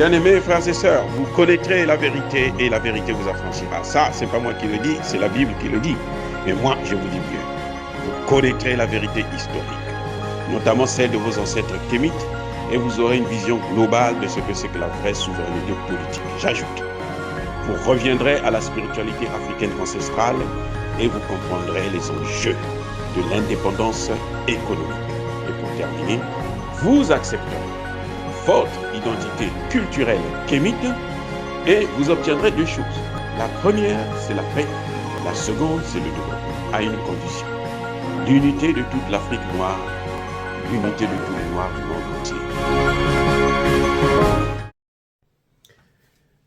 Bien-aimés frères et sœurs, vous connaîtrez la vérité et la vérité vous affranchira. Ça, c'est pas moi qui le dis, c'est la Bible qui le dit. Mais moi, je vous dis mieux. Vous connaîtrez la vérité historique, notamment celle de vos ancêtres kémites, et vous aurez une vision globale de ce que c'est que la vraie souveraineté politique. J'ajoute, vous reviendrez à la spiritualité africaine ancestrale et vous comprendrez les enjeux de l'indépendance économique. Et pour terminer, vous accepterez votre identité culturelle kémite et vous obtiendrez deux choses. La première, c'est la paix. La seconde, c'est le développement, à une condition. L'unité de toute l'Afrique noire, l'unité de tous les Noirs du monde entier.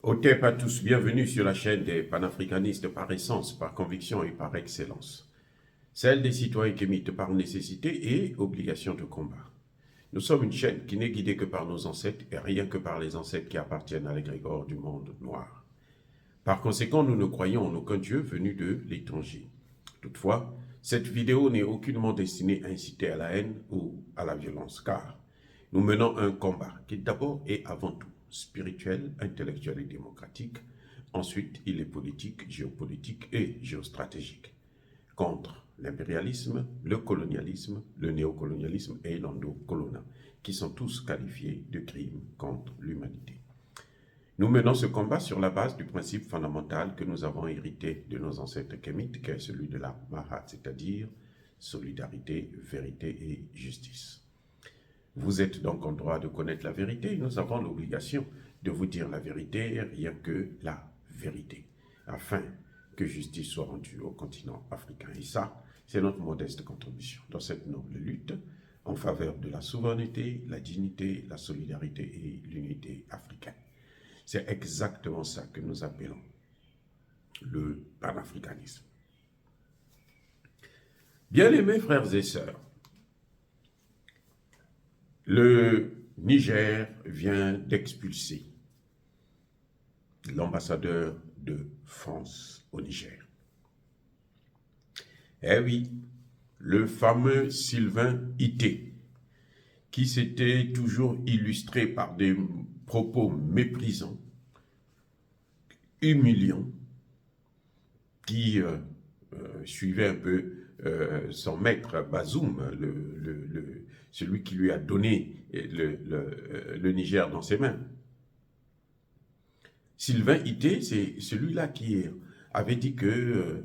Otep à tous, bienvenue sur la chaîne des panafricanistes par essence, par conviction et par excellence. Celle des citoyens kémites par nécessité et obligation de combat. Nous sommes une chaîne qui n'est guidée que par nos ancêtres et rien que par les ancêtres qui appartiennent à l'égrégore du monde noir. Par conséquent, nous ne croyons en aucun Dieu venu de l'étranger. Toutefois, cette vidéo n'est aucunement destinée à inciter à la haine ou à la violence, car nous menons un combat qui d'abord et avant tout spirituel, intellectuel et démocratique. Ensuite, il est politique, géopolitique et géostratégique. Contre l'impérialisme, le colonialisme, le néocolonialisme et l'endocoloniat, qui sont tous qualifiés de crimes contre l'humanité. Nous menons ce combat sur la base du principe fondamental que nous avons hérité de nos ancêtres kémites, qui est celui de la Mahat, c'est-à-dire solidarité, vérité et justice. Vous êtes donc en droit de connaître la vérité et nous avons l'obligation de vous dire la vérité, rien que la vérité, afin que justice soit rendue au continent africain. Et ça, c'est notre modeste contribution dans cette noble lutte en faveur de la souveraineté, la dignité, la solidarité et l'unité africaine. C'est exactement ça que nous appelons le panafricanisme. Bien-aimés frères et sœurs, le Niger vient d'expulser l'ambassadeur de France au Niger. Eh oui, le fameux Sylvain Ité, qui s'était toujours illustré par des propos méprisants, humiliants, qui suivait un peu son maître Bazoum, celui qui lui a donné le Niger dans ses mains. Sylvain Ité, c'est celui-là qui avait dit que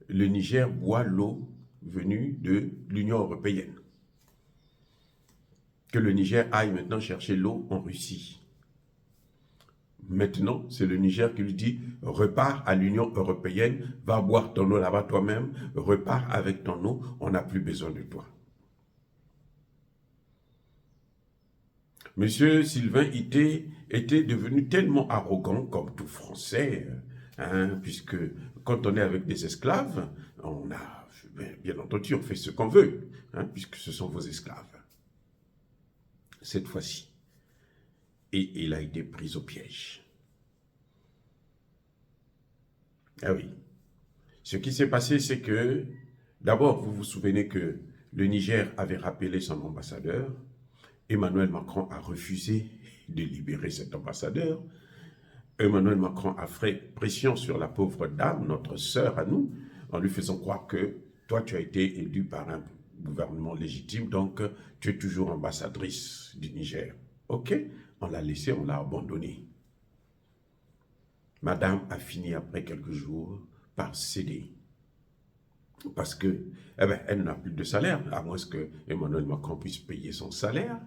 le Niger boit l'eau venue de l'Union européenne. Que le Niger aille maintenant chercher l'eau en Russie. Maintenant, c'est le Niger qui lui dit « Repars à l'Union européenne, va boire ton eau là-bas toi-même, repars avec ton eau, on n'a plus besoin de toi. » Monsieur Sylvain Ité était devenu tellement arrogant comme tout Français, puisque quand on est avec des esclaves, on a, bien entendu, on fait ce qu'on veut, puisque ce sont vos esclaves. Cette fois-ci. Et il a été pris au piège. Ah oui. Ce qui s'est passé, c'est que, d'abord, vous vous souvenez que le Niger avait rappelé son ambassadeur. Emmanuel Macron a refusé de libérer cet ambassadeur. Emmanuel Macron a fait pression sur la pauvre dame, notre sœur à nous, en lui faisant croire que toi, tu as été élu par un gouvernement légitime, donc tu es toujours ambassadrice du Niger. Ok, on l'a laissé, on l'a abandonné. Madame a fini après quelques jours par céder. Parce que, elle n'a plus de salaire, à moins que Emmanuel Macron puisse payer son salaire.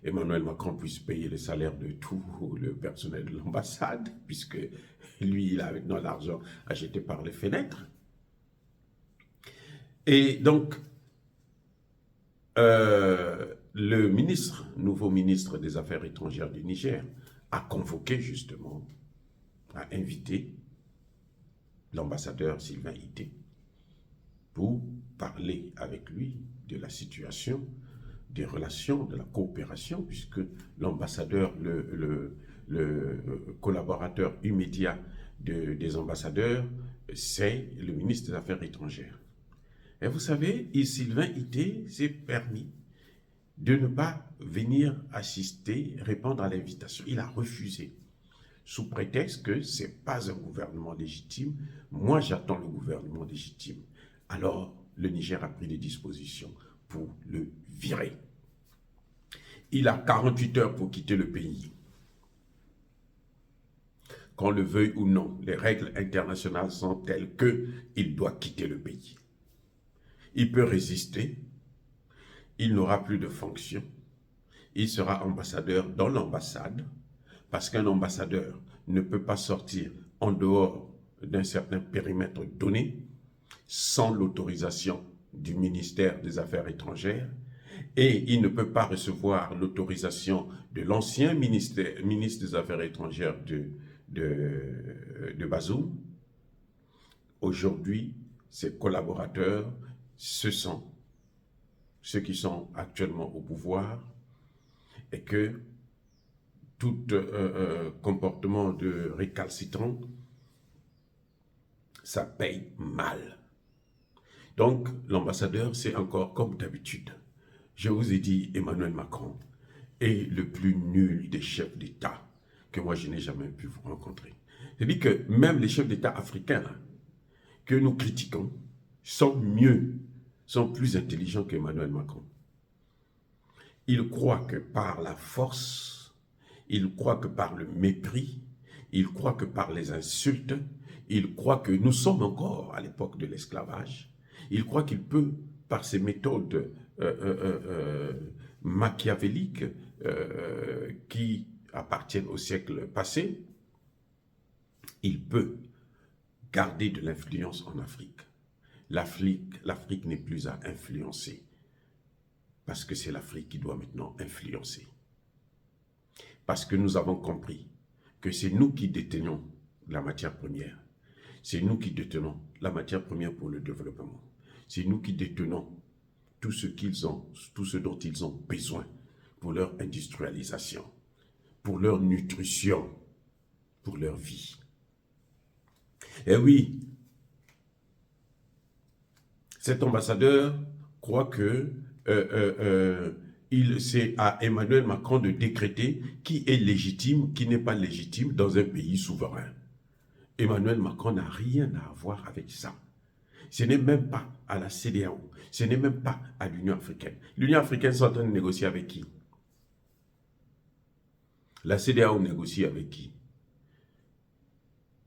Emmanuel Macron puisse payer le salaire de tout le personnel de l'ambassade, puisque lui, il a maintenant l'argent acheté par les fenêtres. Et donc, le nouveau ministre des Affaires étrangères du Niger, a convoqué justement, a invité l'ambassadeur Sylvain Ité pour parler avec lui de la situation, des relations, de la coopération, puisque l'ambassadeur, le collaborateur immédiat des ambassadeurs, c'est le ministre des Affaires étrangères. Et vous savez, Sylvain Ité s'est permis de ne pas venir assister, répondre à l'invitation. Il a refusé, sous prétexte que ce n'est pas un gouvernement légitime. Moi, j'attends le gouvernement légitime. Alors, le Niger a pris des dispositions pour le virer. Il a 48 heures pour quitter le pays. Qu'on le veuille ou non, les règles internationales sont telles qu'il doit quitter le pays. Il peut résister, il n'aura plus de fonction, il sera ambassadeur dans l'ambassade, parce qu'un ambassadeur ne peut pas sortir en dehors d'un certain périmètre donné, sans l'autorisation du ministère des Affaires étrangères, et il ne peut pas recevoir l'autorisation de l'ancien ministre des Affaires étrangères de Bazoum. Aujourd'hui, ses collaborateurs, ce sont ceux qui sont actuellement au pouvoir, et que tout comportement de récalcitrant, ça paye mal. Donc, l'ambassadeur, c'est encore comme d'habitude. Je vous ai dit, Emmanuel Macron est le plus nul des chefs d'État que moi, je n'ai jamais pu vous rencontrer. C'est-à-dire que même les chefs d'État africains là, que nous critiquons sont mieux, sont plus intelligents qu'Emmanuel Macron. Ils croient que par la force, ils croient que par le mépris, ils croient que par les insultes, ils croient que nous sommes encore à l'époque de l'esclavage, ils croient qu'il peut, par ces méthodes machiavéliques qui appartiennent au siècle passé, il peut garder de l'influence en Afrique. L'Afrique n'est plus à influencer, parce que c'est l'Afrique qui doit maintenant influencer. Parce que nous avons compris que c'est nous qui détenons la matière première. C'est nous qui détenons la matière première pour le développement. C'est nous qui détenons tout ce dont ils ont besoin pour leur industrialisation, pour leur nutrition, pour leur vie. Et oui, cet ambassadeur croit que c'est à Emmanuel Macron de décréter qui est légitime, qui n'est pas légitime dans un pays souverain. Emmanuel Macron n'a rien à voir avec ça. Ce n'est même pas à la CEDEAO, ce n'est même pas à l'Union africaine. L'Union africaine est en train de négocier avec qui? La CEDEAO négocie avec qui?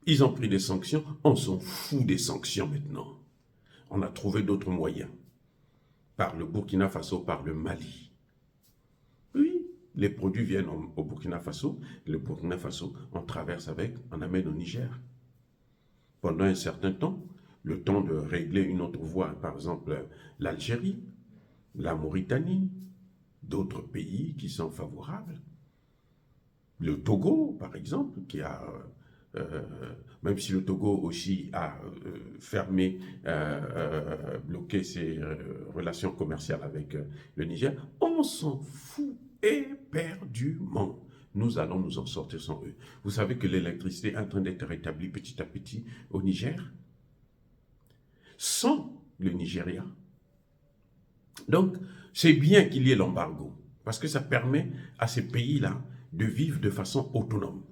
Ils ont pris des sanctions, on s'en fout des sanctions maintenant. On a trouvé d'autres moyens. Par le Burkina Faso, par le Mali. Oui, les produits viennent au Burkina Faso. Le Burkina Faso, on traverse avec, on amène au Niger. Pendant un certain temps, le temps de régler une autre voie, par exemple l'Algérie, la Mauritanie, d'autres pays qui sont favorables. Le Togo, par exemple, qui a... même si le Togo aussi a fermé, bloqué ses relations commerciales avec le Niger, on s'en fout éperdument. Nous allons nous en sortir sans eux. Vous savez que l'électricité est en train d'être rétablie petit à petit au Niger, sans le Nigeria. Donc, c'est bien qu'il y ait l'embargo, parce que ça permet à ces pays-là de vivre de façon autonome.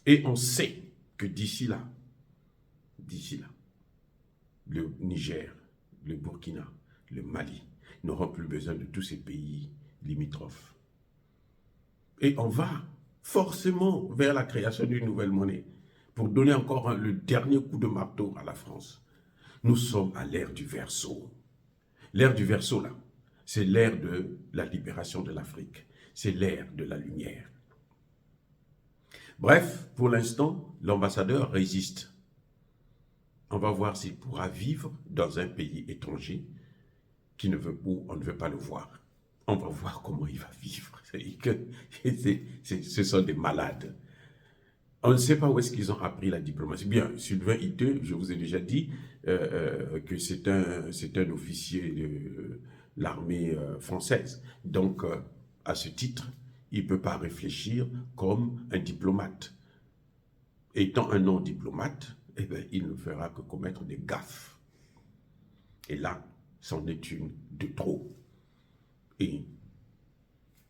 Et on sait que d'ici là, le Niger, le Burkina, le Mali n'auront plus besoin de tous ces pays limitrophes. Et on va forcément vers la création d'une nouvelle monnaie pour donner encore le dernier coup de marteau à la France. Nous sommes à l'ère du Verseau. L'ère du Verseau, là, c'est l'ère de la libération de l'Afrique. C'est l'ère de la lumière. Bref, pour l'instant, l'ambassadeur résiste. On va voir s'il pourra vivre dans un pays étranger où on ne veut pas le voir. On va voir comment il va vivre. Ce sont des malades. On ne sait pas où est-ce qu'ils ont appris la diplomatie. Bien, Sylvain Iteux, je vous ai déjà dit que c'est un officier de l'armée française. Donc, à ce titre, il ne peut pas réfléchir comme un diplomate. Étant un non-diplomate, eh bien, il ne fera que commettre des gaffes. Et là, c'en est une de trop. Et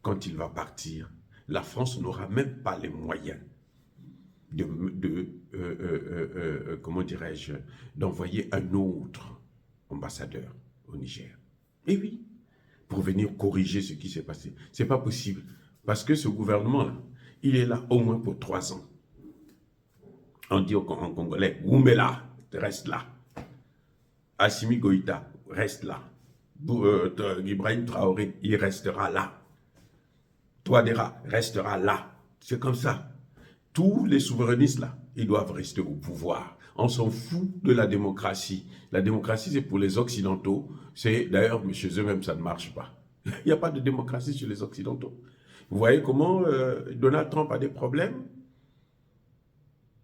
quand il va partir, la France n'aura même pas les moyens comment dirais-je, d'envoyer un autre ambassadeur au Niger. Et oui, pour venir corriger ce qui s'est passé. Ce n'est pas possible. Parce que ce gouvernement-là, il est là au moins pour 3 ans. On dit en congolais, Oumbela, reste là. Assimi Goïta, reste là. Ibrahim Traoré, il restera là. Touadéra restera là. C'est comme ça. Tous les souverainistes là, ils doivent rester au pouvoir. On s'en fout de la démocratie. La démocratie, c'est pour les Occidentaux. C'est d'ailleurs, mais chez eux-mêmes, ça ne marche pas. Il n'y a pas de démocratie chez les Occidentaux. Vous voyez comment Donald Trump a des problèmes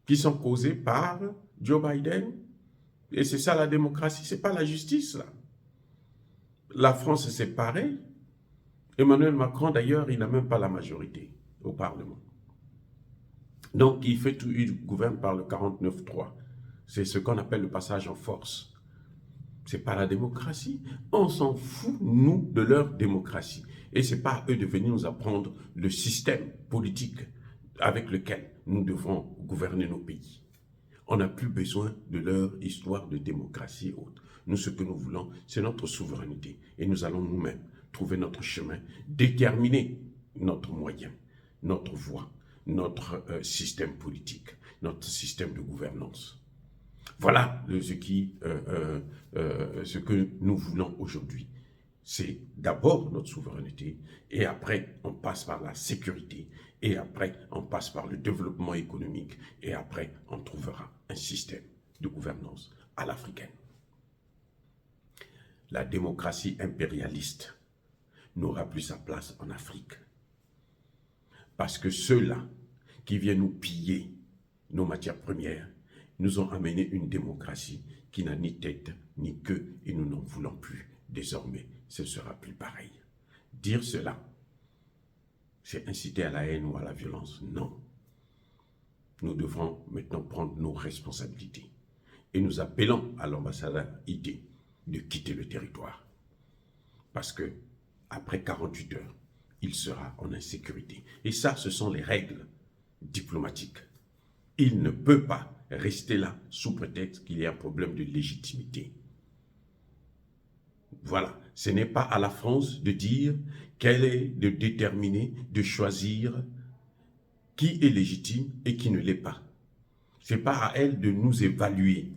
qui sont causés par Joe Biden. Et c'est ça la démocratie, c'est pas la justice là. La France, c'est pareil. Emmanuel Macron, d'ailleurs, il n'a même pas la majorité au Parlement. Donc, il gouverne par le 49-3. C'est ce qu'on appelle le passage en force. Ce n'est pas la démocratie. On s'en fout, nous, de leur démocratie. Et ce n'est pas à eux de venir nous apprendre le système politique avec lequel nous devons gouverner nos pays. On n'a plus besoin de leur histoire de démocratie et autres. Nous, ce que nous voulons, c'est notre souveraineté. Et nous allons nous-mêmes trouver notre chemin, déterminer notre moyen, notre voie, notre système politique, notre système de gouvernance. Voilà ce que nous voulons aujourd'hui. C'est d'abord notre souveraineté, et après on passe par la sécurité, et après on passe par le développement économique, et après on trouvera un système de gouvernance à l'africaine. La démocratie impérialiste n'aura plus sa place en Afrique. Parce que ceux-là qui viennent nous piller nos matières premières nous ont amené une démocratie qui n'a ni tête ni queue, et nous n'en voulons plus. Désormais, ce ne sera plus pareil. Dire cela, c'est inciter à la haine ou à la violence. Non. Nous devrons maintenant prendre nos responsabilités. Et nous appelons à l'ambassadeur ID de quitter le territoire. Parce que après 48 heures, il sera en insécurité. Et ça, ce sont les règles diplomatiques. Il ne peut pas rester là sous prétexte qu'il y a un problème de légitimité. Voilà, ce n'est pas à la France de dire qu'elle est de déterminer, de choisir qui est légitime et qui ne l'est pas. Ce n'est pas à elle de nous évaluer.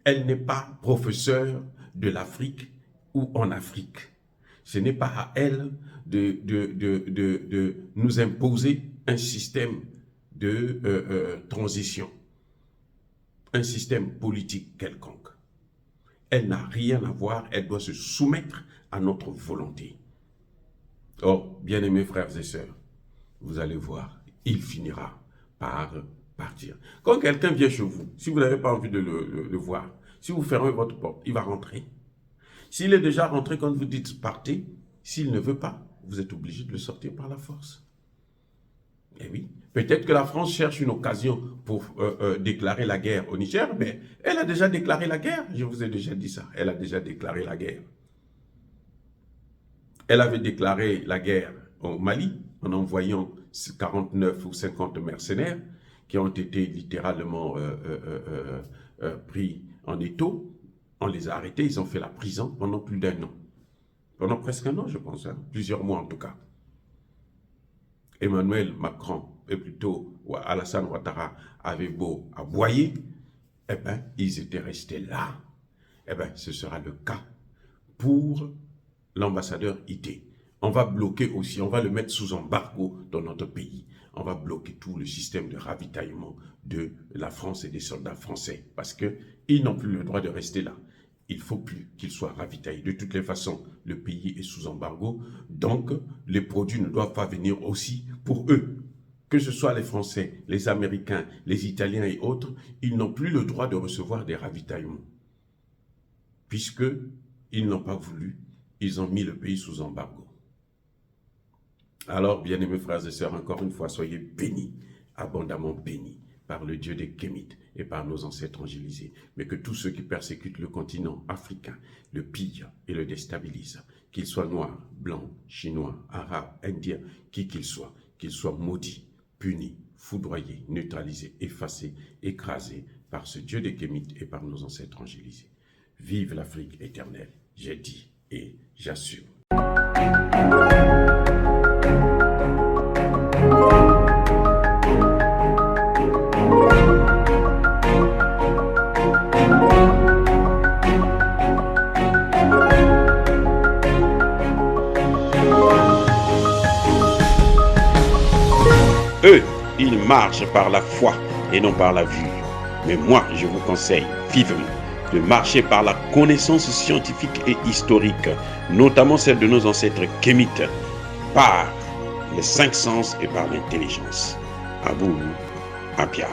Elle n'est pas professeure de l'Afrique ou en Afrique. Ce n'est pas à elle de nous imposer un système de transition, un système politique quelconque. Elle n'a rien à voir, elle doit se soumettre à notre volonté. Or, bien-aimés frères et sœurs, vous allez voir, il finira par partir. Quand quelqu'un vient chez vous, si vous n'avez pas envie de le voir, si vous fermez votre porte, il va rentrer. S'il est déjà rentré quand vous dites partez, s'il ne veut pas, vous êtes obligé de le sortir par la force. Eh oui, peut-être que la France cherche une occasion pour déclarer la guerre au Niger, mais elle a déjà déclaré la guerre. Je vous ai déjà dit ça. Elle a déjà déclaré la guerre. Elle avait déclaré la guerre au Mali en envoyant 49 ou 50 mercenaires qui ont été littéralement pris en étau. On les a arrêtés, ils ont fait la prison pendant plus d'1 an. Pendant presque 1 an, je pense, hein, plusieurs mois en tout cas. Emmanuel Macron, et plutôt Alassane Ouattara, avaient beau aboyer, eh bien, ils étaient restés là. Eh bien, ce sera le cas pour l'ambassadeur ID. On va bloquer aussi, on va le mettre sous embargo dans notre pays. On va bloquer tout le système de ravitaillement de la France et des soldats français parce qu'ils n'ont plus le droit de rester là. Il ne faut plus qu'ils soient ravitaillés. De toutes les façons, le pays est sous embargo, donc les produits ne doivent pas venir aussi pour eux. Que ce soit les Français, les Américains, les Italiens et autres, ils n'ont plus le droit de recevoir des ravitaillements. Puisqu'ils n'ont pas voulu, ils ont mis le pays sous embargo. Alors, bien-aimés frères et sœurs, encore une fois, soyez bénis, abondamment bénis, par le Dieu des Kémites et par nos ancêtres angélisés, mais que tous ceux qui persécutent le continent africain le pillent et le déstabilisent, qu'ils soient noirs, blancs, chinois, arabes, indiens, qui qu'ils soient maudits, punis, foudroyés, neutralisés, effacés, écrasés par ce Dieu des Kémites et par nos ancêtres angélisés. Vive l'Afrique éternelle, j'ai dit et j'assume. Eux, ils marchent par la foi et non par la vue. Mais moi, je vous conseille vivement de marcher par la connaissance scientifique et historique, notamment celle de nos ancêtres kémites, par les 5 sens et par l'intelligence. À vous, Apia.